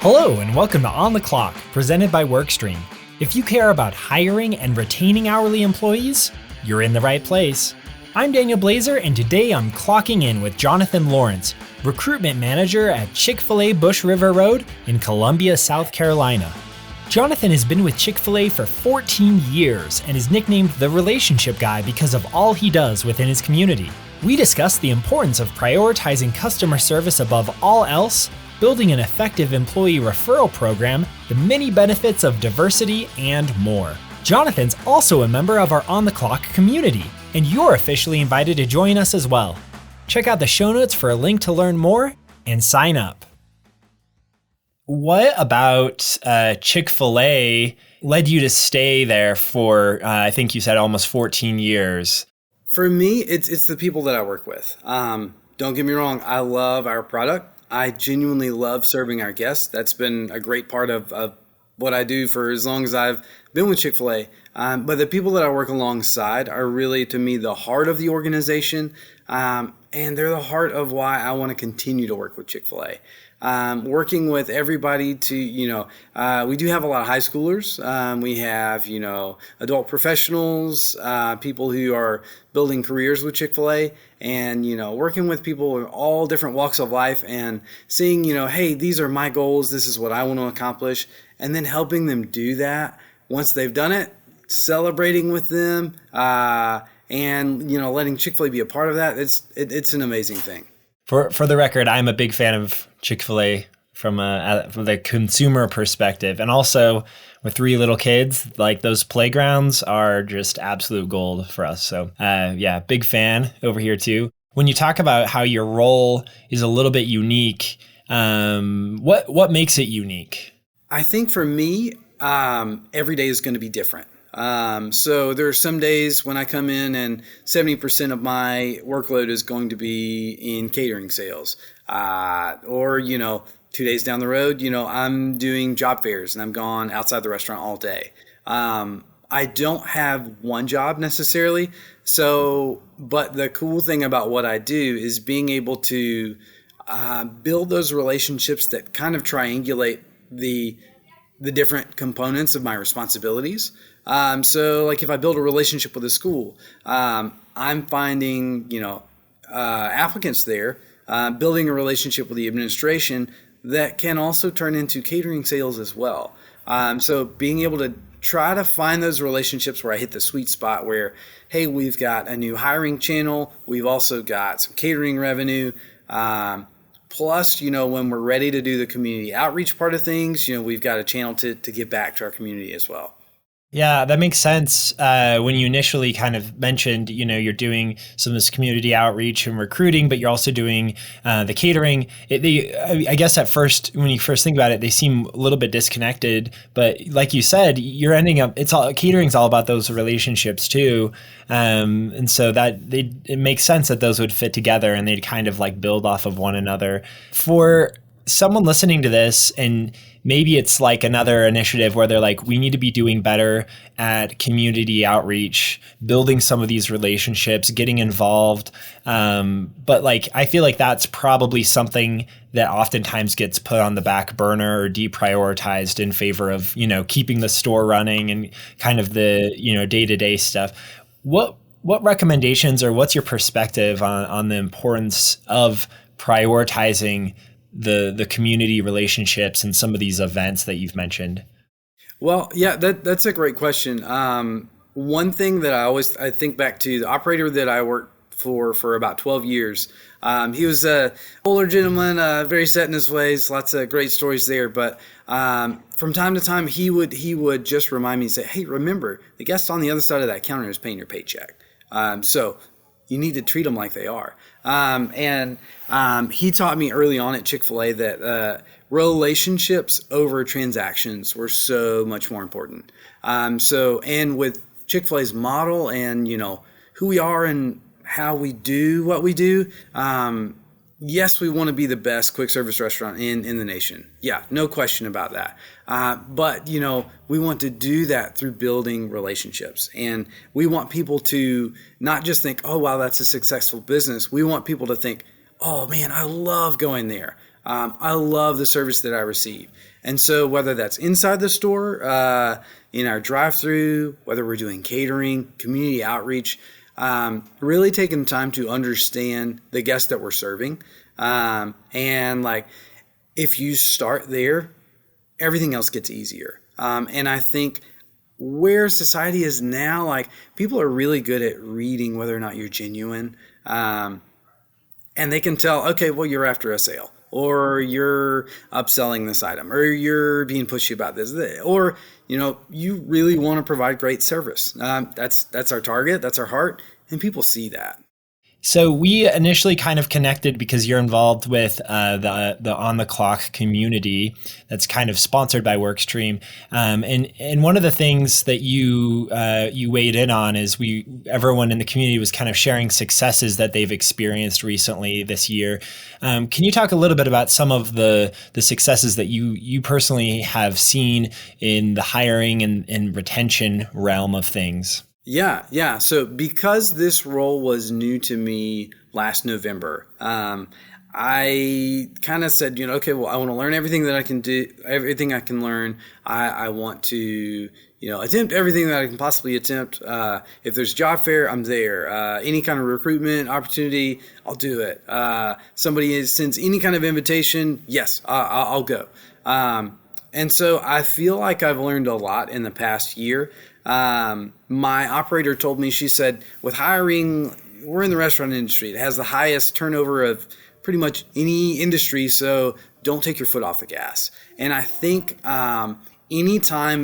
Hello and welcome to On the Clock, presented by WorkStream. If you care about hiring and retaining hourly employees, you're in the right place. I'm Daniel Blazer, and today I'm clocking in with Jonathan Lawrence, Recruitment Manager at Chick-fil-A Bush River Road in Columbia, South Carolina. Jonathan has been with Chick-fil-A for 14 years and is nicknamed the Relationship Guy because of all he does within his community. We discuss the importance of prioritizing customer service above all else, building an effective employee referral program, the many benefits of diversity, and more. Jonathan's also a member of our On the Clock community, and you're officially invited to join us as well. Check out the show notes for a link to learn more and sign up. What about Chick-fil-A led you to stay there for, I think you said almost 14 years? For me, it's the people that I work with. Don't get me wrong, I love our product. I genuinely love serving our guests. That's been a great part of what I do for as long as I've been with Chick-fil-A. But the people that I work alongside are really, to me, the heart of the organization. And they're the heart of why I want to continue to work with Chick-fil-A. Working with everybody to, we do have a lot of high schoolers. We have, adult professionals, people who are building careers with Chick-fil-A, and, working with people in all different walks of life and seeing, hey, these are my goals. This is what I want to accomplish. And then helping them do that once they've done it, celebrating with them, and, letting Chick-fil-A be a part of that. It's an amazing thing. For the record, I'm a big fan of Chick-fil-A from the consumer perspective. And also with 3 little kids, like those playgrounds are just absolute gold for us. So big fan over here too. When you talk about how your role is a little bit unique, what makes it unique? I think for me, every day is going to be different. So there are some days when I come in and 70% of my workload is going to be in catering sales. Or 2 days down the road, I'm doing job fairs and I'm gone outside the restaurant all day. I don't have one job necessarily. But the cool thing about what I do is being able to build those relationships that kind of triangulate the different components of my responsibilities. So like if I build a relationship with a school, I'm finding, applicants there, building a relationship with the administration that can also turn into catering sales as well. So being able to try to find those relationships where I hit the sweet spot where, hey, we've got a new hiring channel. We've also got some catering revenue. Plus, when we're ready to do the community outreach part of things, we've got a channel to give back to our community as well. Yeah, that makes sense. When you initially kind of mentioned, you're doing some of this community outreach and recruiting, but you're also doing the catering. I guess at first, when you first think about it, they seem a little bit disconnected. But like you said, you're ending up. Catering's all about those relationships too, and so that it makes sense that those would fit together and they'd kind of like build off of one another. For someone listening to this, and maybe it's like another initiative where they're like, we need to be doing better at community outreach, building some of these relationships, getting involved. But like, I feel like that's probably something that oftentimes gets put on the back burner or deprioritized in favor of, keeping the store running and kind of the, day-to-day stuff. What recommendations or what's your perspective on the importance of prioritizing the community relationships and some of these events that you've mentioned? Well, yeah, that's a great question. One thing that I think back to, the operator that I worked for about 12 years. He was a older gentleman, very set in his ways, lots of great stories there. But from time to time, he would just remind me and say, hey, remember, the guest on the other side of that counter is paying your paycheck. So you need to treat them like they are. And he taught me early on at Chick-fil-A that relationships over transactions were so much more important. And with Chick-fil-A's model and, who we are and how we do what we do, yes, we want to be the best quick service restaurant in the nation. Yeah, no question about that. But, we want to do that through building relationships. And we want people to not just think, oh, wow, that's a successful business. We want people to think, oh, man, I love going there. I love the service that I receive. And so whether that's inside the store, in our drive-through, whether we're doing catering, community outreach, really taking time to understand the guests that we're serving. And like, if you start there, everything else gets easier. And I think where society is now, like, people are really good at reading whether or not you're genuine. And they can tell, okay, well, you're after a sale, or you're upselling this item, or you're being pushy about this, or, you really want to provide great service. That's our target. That's our heart. And people see that. So we initially kind of connected because you're involved with the On the Clock community that's kind of sponsored by Workstream, and one of the things that you weighed in on is everyone in the community was kind of sharing successes that they've experienced recently this year. Can you talk a little bit about some of the successes that you personally have seen in the hiring and retention realm of things? Yeah. So because this role was new to me last November, I kind of said, okay, well, I want to learn everything that I can do, everything I can learn. I want to, attempt everything that I can possibly attempt. If there's job fair, I'm there. Any kind of recruitment opportunity, I'll do it. Somebody sends any kind of invitation, yes, I'll go. And so I feel like I've learned a lot in the past year. My operator told me, she said, with hiring, we're in the restaurant industry. It has the highest turnover of pretty much any industry, so don't take your foot off the gas. And I think any time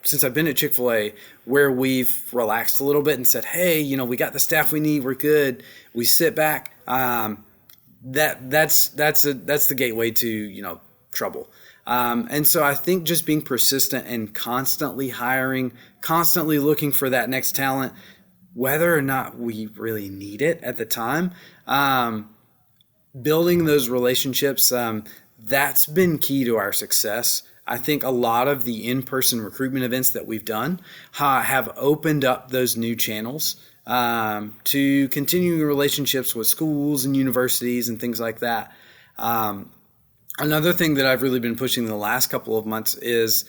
since I've been at Chick-fil-A where we've relaxed a little bit and said, hey, we got the staff we need, we're good. We sit back. That's the gateway to trouble. And so I think just being persistent and constantly hiring, constantly looking for that next talent, whether or not we really need it at the time, building those relationships, that's been key to our success. I think a lot of the in-person recruitment events that we've done have opened up those new channels to continuing relationships with schools and universities and things like that. Another thing that I've really been pushing the last couple of months is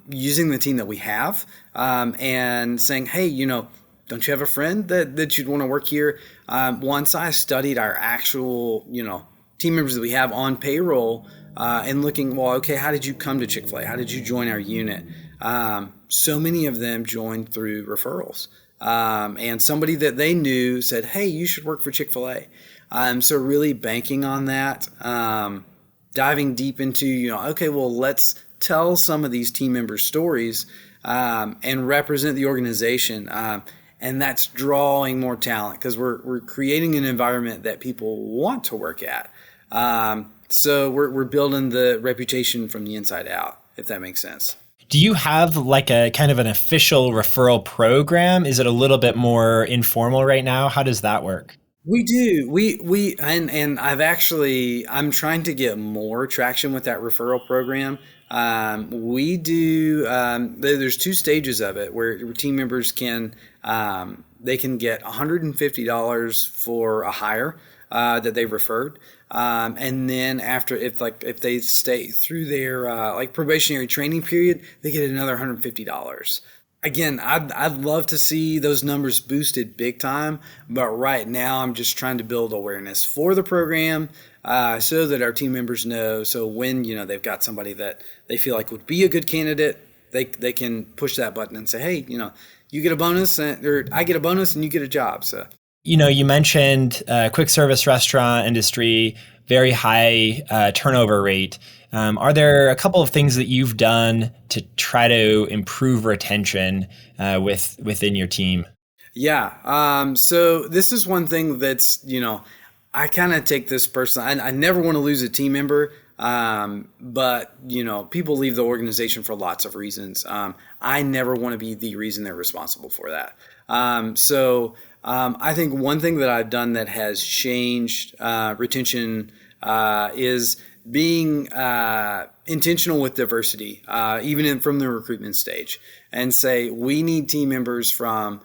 using the team that we have and saying, hey, don't you have a friend that you'd want to work here? Once I studied our actual, team members that we have on payroll and looking, well, okay, how did you come to Chick-fil-A? How did you join our unit? So many of them joined through referrals. And somebody that they knew said, hey, you should work for Chick-fil-A. So really banking on that. Diving deep into, okay, well, let's tell some of these team members' stories and represent the organization. And that's drawing more talent because we're creating an environment that people want to work at. So we're building the reputation from the inside out, if that makes sense. Do you have like a kind of an official referral program? Is it a little bit more informal right now? How does that work? We do. And I'm trying to get more traction with that referral program. We do, there's two stages of it where team members they can get $150 for a hire, that they referred. And then after, if they stay through their, probationary training period, they get another $150. Again, I'd love to see those numbers boosted big time, but right now I'm just trying to build awareness for the program so that our team members know. So when they've got somebody that they feel like would be a good candidate, they can push that button and say, hey, you get a bonus, or I get a bonus, and you get a job. So you mentioned quick service restaurant industry, very high turnover rate. Are there a couple of things that you've done to try to improve retention within your team? Yeah. So this is one thing that's, I kind of take this personally. I never want to lose a team member, but, people leave the organization for lots of reasons. I never want to be the reason they're responsible for that. So I think one thing that I've done that has changed retention is being intentional with diversity, even from the recruitment stage, and say we need team members from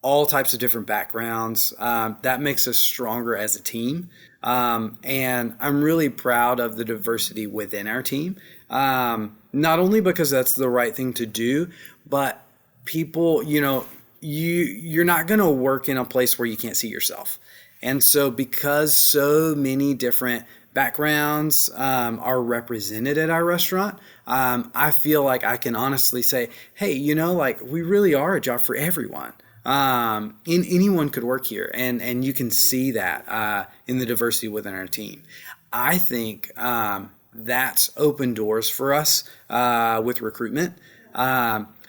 all types of different backgrounds. That makes us stronger as a team. And I'm really proud of the diversity within our team. Not only because that's the right thing to do, but people, you're not going to work in a place where you can't see yourself. And so because so many different backgrounds are represented at our restaurant, I feel like I can honestly say, hey, we really are a job for everyone. Anyone could work here, and you can see that in the diversity within our team. I think that's opened doors for us with recruitment.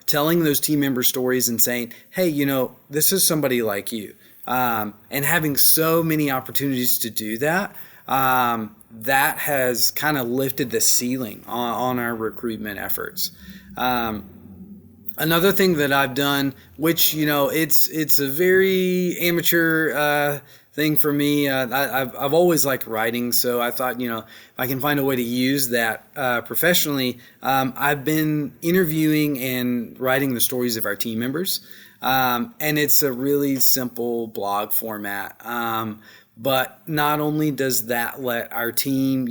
Telling those team member stories and saying, hey, this is somebody like you. And having so many opportunities to do that, that has kind of lifted the ceiling on our recruitment efforts. Another thing that I've done, which, it's a very amateur thing for me. I've always liked writing, so I thought, if I can find a way to use that professionally, I've been interviewing and writing the stories of our team members. And it's a really simple blog format. But not only does that let our team,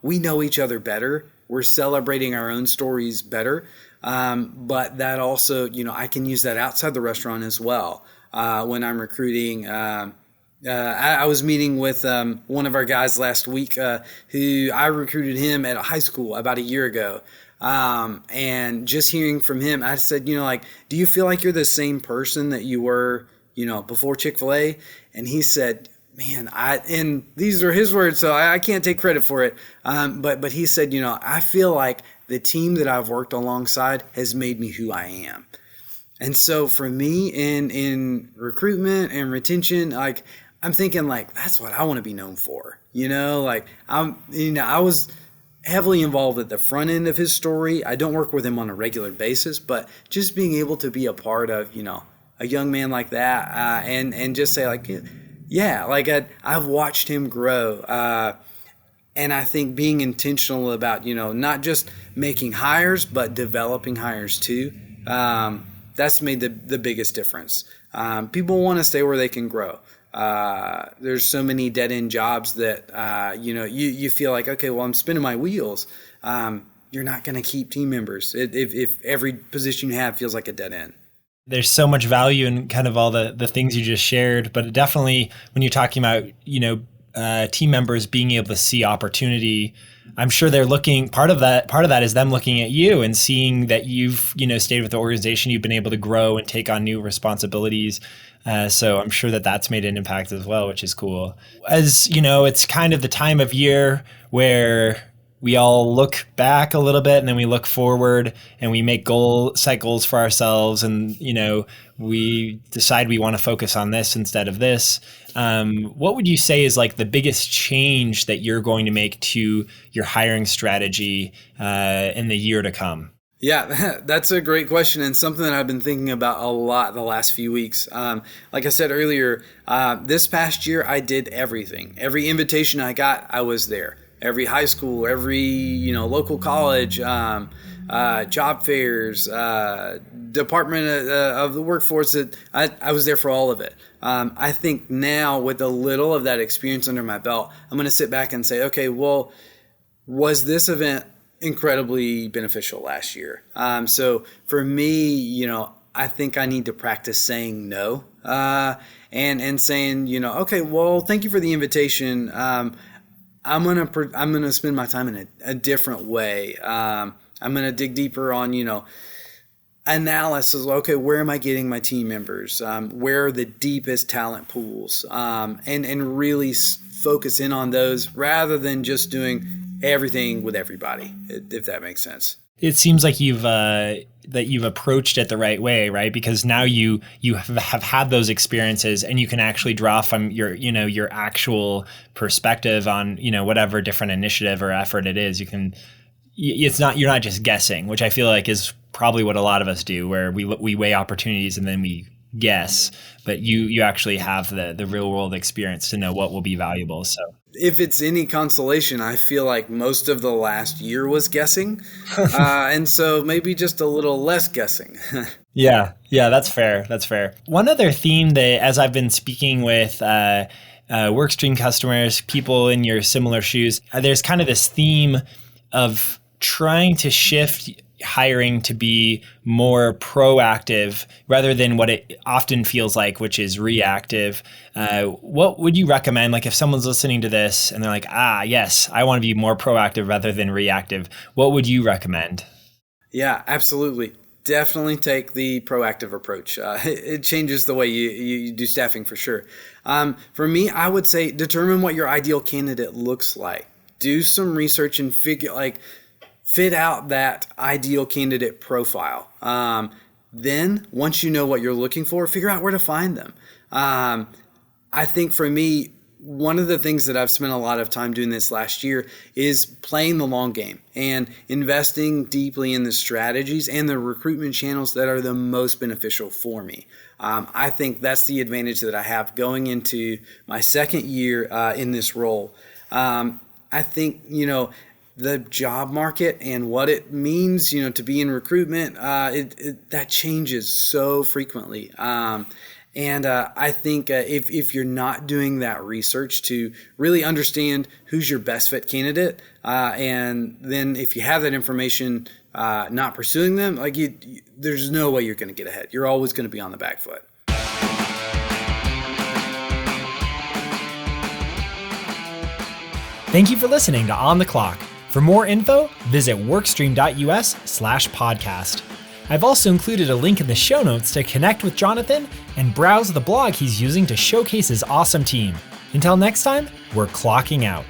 we know each other better, we're celebrating our own stories better. But that also, I can use that outside the restaurant as well. When I'm recruiting, I was meeting with one of our guys last week who I recruited him at a high school about a year ago. And just hearing from him, I said, do you feel like you're the same person that you were, before Chick-fil-A? And he said, man, and these are his words, so I can't take credit for it. But he said, I feel like the team that I've worked alongside has made me who I am. And so for me in recruitment and retention, I'm thinking that's what I want to be known for. I was heavily involved at the front end of his story. I don't work with him on a regular basis, but just being able to be a part of, a young man like that, and just say I've watched him grow. And I think being intentional about, not just making hires, but developing hires too. That's made the biggest difference. People want to stay where they can grow. There's so many dead-end jobs that, you feel like, okay, well, I'm spinning my wheels. You're not going to keep team members if every position you have feels like a dead end. There's so much value in kind of all the things you just shared, but definitely when you're talking about, team members being able to see opportunity, I'm sure they're looking, part of that is them looking at you and seeing that you've, stayed with the organization, you've been able to grow and take on new responsibilities. So I'm sure that's made an impact as well, which is cool. As it's kind of the time of year where we all look back a little bit and then we look forward and we make goal cycles for ourselves. And, we decide we want to focus on this instead of this. What would you say is the biggest change that you're going to make to your hiring strategy in the year to come? Yeah, that's a great question and something that I've been thinking about a lot the last few weeks. Like I said earlier, this past year I did everything. Every invitation I got, I was there. Every high school, every local college, job fairs, Department of the Workforce, that I was there for all of it. I think now with a little of that experience under my belt, I'm going to sit back and say, okay, well, was this event incredibly beneficial last year? So for me, I think I need to practice saying no and saying, okay, well, thank you for the invitation. I'm gonna spend my time in a different way. I'm gonna dig deeper on analysis. Okay, where am I getting my team members? Where are the deepest talent pools? And really focus in on those rather than just doing everything with everybody. If that makes sense. It seems like you've approached it the right way, right? Because now you have had those experiences and you can actually draw from your actual perspective on, whatever different initiative or effort it is. You're not just guessing, which I feel like is probably what a lot of us do, where we weigh opportunities and then we guess, but you actually have the real world experience to know what will be valuable. So if it's any consolation, I feel like most of the last year was guessing. And so maybe just a little less guessing. Yeah, that's fair. One other theme that, as I've been speaking with WorkStream customers, people in your similar shoes, there's kind of this theme of trying to shift hiring to be more proactive rather than what it often feels like, which is reactive. What would you recommend? Like if someone's listening to this and they're like, yes, I want to be more proactive rather than reactive. What would you recommend? Yeah, absolutely. Definitely take the proactive approach. It changes the way you do staffing for sure. For me, I would say determine what your ideal candidate looks like. Do some research and fit out that ideal candidate profile. Then, once you know what you're looking for, figure out where to find them. I think for me, one of the things that I've spent a lot of time doing this last year is playing the long game and investing deeply in the strategies and the recruitment channels that are the most beneficial for me. I think that's the advantage that I have going into my second year in this role. I think, the job market and what it means, to be in recruitment, that changes so frequently. And I think if you're not doing that research to really understand who's your best fit candidate, and then if you have that information, not pursuing them, there's no way you're going to get ahead. You're always going to be on the back foot. Thank you for listening to On the Clock. For more info, visit workstream.us/podcast. I've also included a link in the show notes to connect with Jonathan and browse the blog he's using to showcase his awesome team. Until next time, we're clocking out.